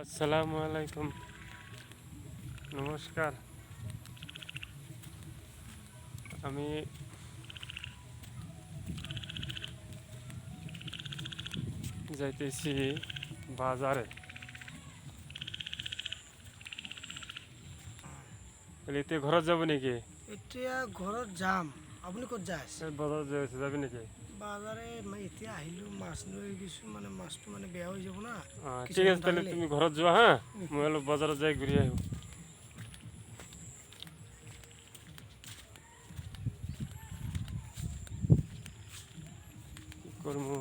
আসসালামু আলাইকুম, নমস্কার। আমি যাইতেছি বাজারে। এতে ঘৰত যাব নেকি? এতিয়া ঘৰত যাম। আপুনি ক'ত যায় আছে? বাজাৰত যাবি নেকি? বাজাৰে এতিয়া আহিলোঁ, মাছ লৈ গৈছোঁ, মানে মাছটো মানে বেয়া হৈ যাব না। ঠিক কিছুমান আছে, তাহলে থাকিলে তুমি ঘৰত যোৱা হা, মই অলপ বাজাৰত যাই ঘূৰি আহিব। কি করবো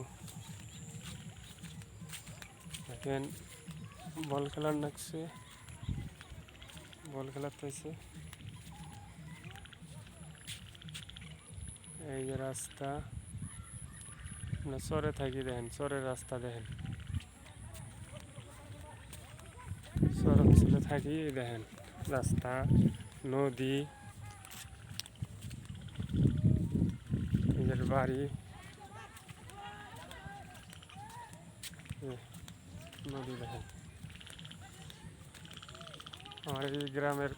দেখেন, বল খেলার নাকছে, বল খেলার পাইছে। এই যে রাস্তা, না চরে থাকি দেখেন, চরের রাস্তা দেখেন, চর অঞ্চলে থাকি দেখেন রাস্তা, নদী, নিজের বাড়ি, নদী দেখেন। আমার এই গ্রামের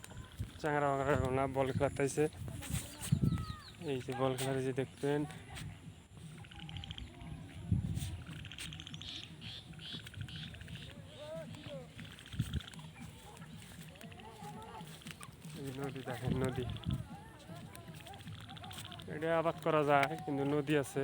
চাংরা বাংরা বল খেলাতেছে। এই যে বল খেলার যে দেখবেন, এই নদী দেখেন, নদী এটা আবাদ করা যায় কিন্তু নদী আছে।